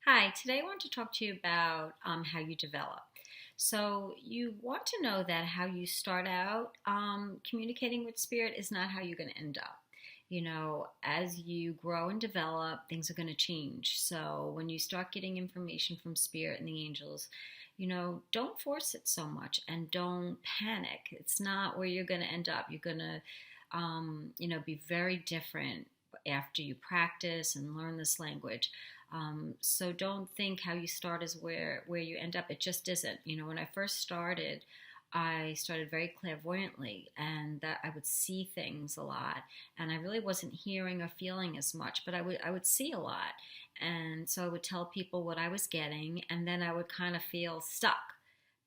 Hi, today I want to talk to you about how you develop. So, you want to know that how you start out communicating with spirit is not how you're going to end up. As you grow and develop, things are going to change. So, when you start getting information from spirit and the angels, don't force it so much and don't panic. It's not where you're going to end up. You're going to, be very different after you practice and learn this language. So don't think how you start is where you end up. It just isn't. When I first started, I started very clairvoyantly, and that I would see things a lot, and I really wasn't hearing or feeling as much, but I would see a lot, and so I would tell people what I was getting, and then I would kind of feel stuck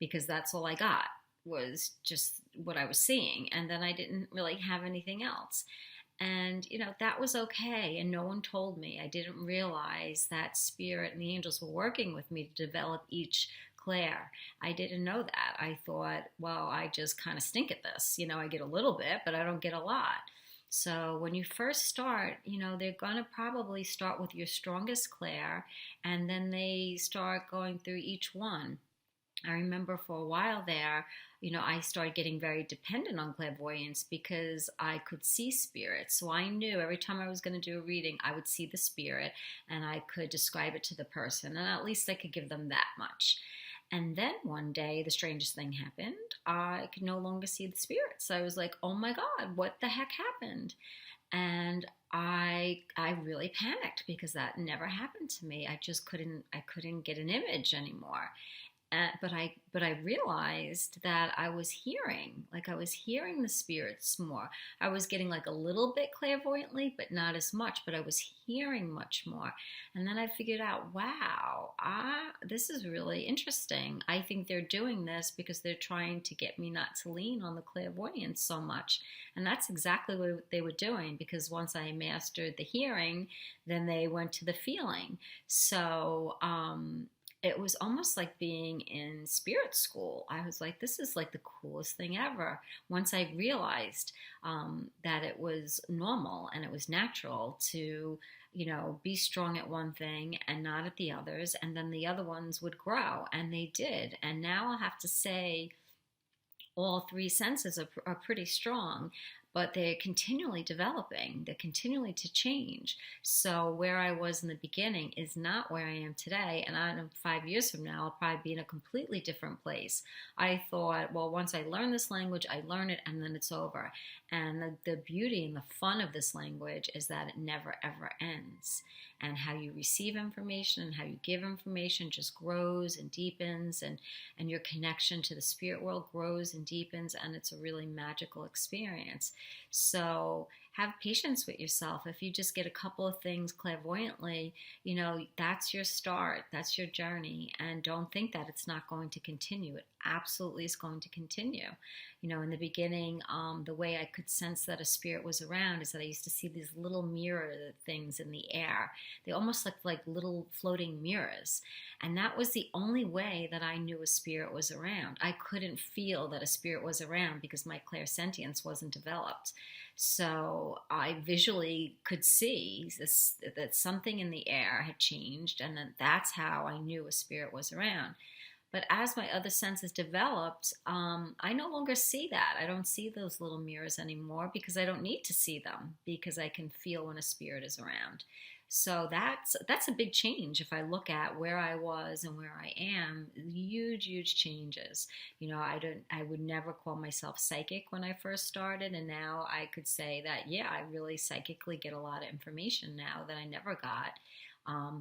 because that's all I got was just what I was seeing, and then I didn't really have anything else. And, that was okay. And no one told me. I didn't realize that spirit and the angels were working with me to develop each clair. I didn't know that. I thought, well, I just kind of stink at this. I get a little bit, but I don't get a lot. So when you first start, they're going to probably start with your strongest clair, and then they start going through each one. I remember for a while there, I started getting very dependent on clairvoyance because I could see spirits. So I knew every time I was going to do a reading, I would see the spirit and I could describe it to the person, and at least I could give them that much. And then one day, the strangest thing happened. I could no longer see the spirits. I was like, oh my God, what the heck happened? And I really panicked because that never happened to me. I couldn't get an image anymore. But I realized that I was hearing the spirits more. I was getting like a little bit clairvoyantly, but not as much. But I was hearing much more. And then I figured out, wow, this is really interesting. I think they're doing this because they're trying to get me not to lean on the clairvoyance so much. And that's exactly what they were doing, because once I mastered the hearing, then they went to the feeling. So, it was almost like being in spirit school. I was like, this is like the coolest thing ever. Once I realized that it was normal and it was natural to, be strong at one thing and not at the others, and then the other ones would grow, and they did. And now I'll have to say, all three senses are pretty strong, but they're continually developing. They're continually to change. So where I was in the beginning is not where I am today. And I know 5 years from now, I'll probably be in a completely different place. I thought, well, once I learn this language, I learn it and then it's over. And the beauty and the fun of this language is that it never, ever ends. And how you receive information and how you give information just grows and deepens, and your connection to the spirit world grows and deepens, and it's a really magical experience. So have patience with yourself. If you just get a couple of things clairvoyantly, that's your start, that's your journey, and don't think that it's not going to continue. It absolutely is going to continue. In the beginning, the way I could sense that a spirit was around is that I used to see these little mirror things in the air. They almost looked like little floating mirrors. And that was the only way that I knew a spirit was around. I couldn't feel that a spirit was around because my clairsentience wasn't developed. So I visually could see that something in the air had changed, and then that's how I knew a spirit was around. But as my other senses developed, I no longer see that. I don't see those little mirrors anymore because I don't need to see them, because I can feel when a spirit is around. So that's a big change. If I look at where I was and where I am, huge, huge changes. I would never call myself psychic when I first started, and now I could say that, yeah, I really psychically get a lot of information now that I never got.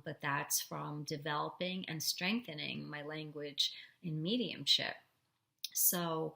But that's from developing and strengthening my language in mediumship. So,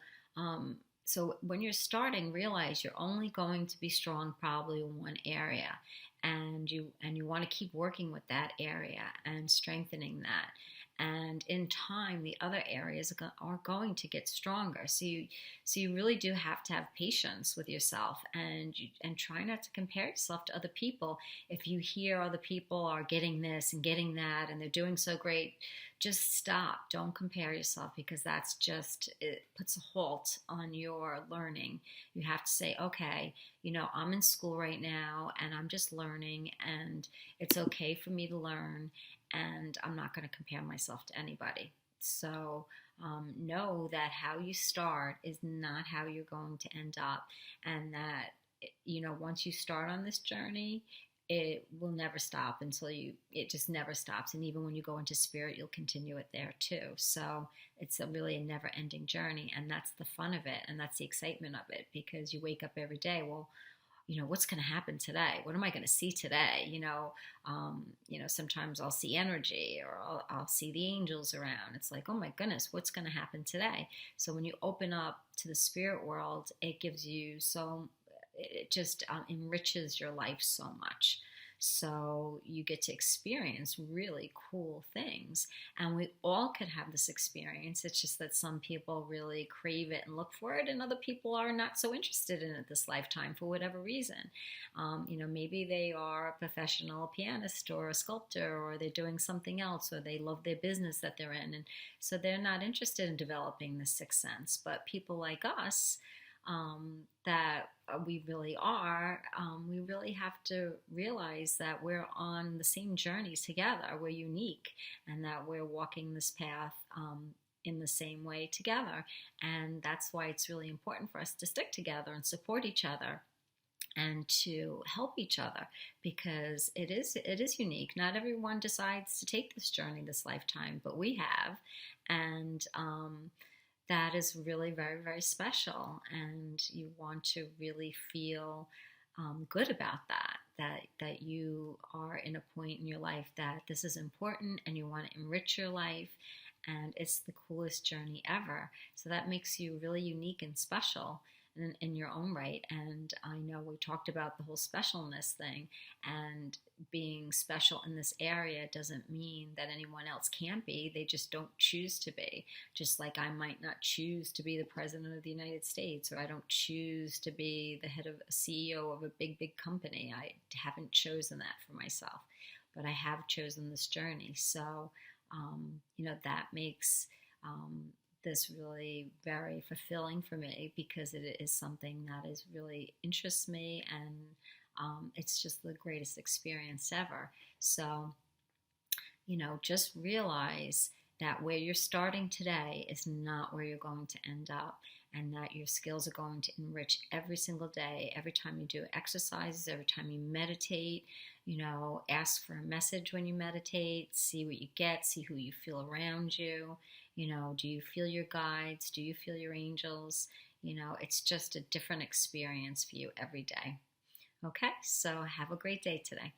so when you're starting, realize you're only going to be strong probably in one area, and you want to keep working with that area and strengthening that. And in time, the other areas are going to get stronger. So you really do have to have patience with yourself, and try not to compare yourself to other people. If you hear other people are getting this and getting that, and they're doing so great, just stop. Don't compare yourself, because it puts a halt on your learning. You have to say, okay, I'm in school right now and I'm just learning, and it's okay for me to learn. and I'm not going to compare myself to anybody. So know that how you start is not how you're going to end up, and that, once you start on this journey, it will never stop until it just never stops. And even when you go into spirit, you'll continue it there too. So it's really a never ending journey. And that's the fun of it. And that's the excitement of it, because you wake up every day. Well, what's going to happen today? What am I going to see today? Sometimes I'll see energy, or I'll see the angels around. It's like, oh my goodness, what's going to happen today? So when you open up to the spirit world, it just enriches your life so much. So you get to experience really cool things. And we all could have this experience. It's just that some people really crave it and look for it, and other people are not so interested in it this lifetime for whatever reason. Maybe they are a professional pianist or a sculptor, or they're doing something else, or they love their business that they're in. And so they're not interested in developing the sixth sense. But people like us, that we really are, we really have to realize that we're on the same journey together. We're unique, and that we're walking this path in the same way together. And that's why it's really important for us to stick together and support each other and to help each other, because it is unique. Not everyone decides to take this journey this lifetime, but we have. And that is really very, very special, and you want to really feel good about that you are in a point in your life that this is important, and you want to enrich your life, and it's the coolest journey ever. So that makes you really unique and special in your own right. And I know we talked about the whole specialness thing, and being special in this area doesn't mean that anyone else can't be. They just don't choose to be. Just like I might not choose to be the president of the United States, or I don't choose to be the head of a CEO of a big, big company. I haven't chosen that for myself, but I have chosen this journey. So, that makes this really very fulfilling for me, because it is something that is really interests me, and it's just the greatest experience ever. So, just realize that where you're starting today is not where you're going to end up, and that your skills are going to enrich every single day. Every time you do exercises, every time you meditate, ask for a message when you meditate, see what you get, see who you feel around you. Do you feel your guides? Do you feel your angels? It's just a different experience for you every day. Okay, so have a great day today.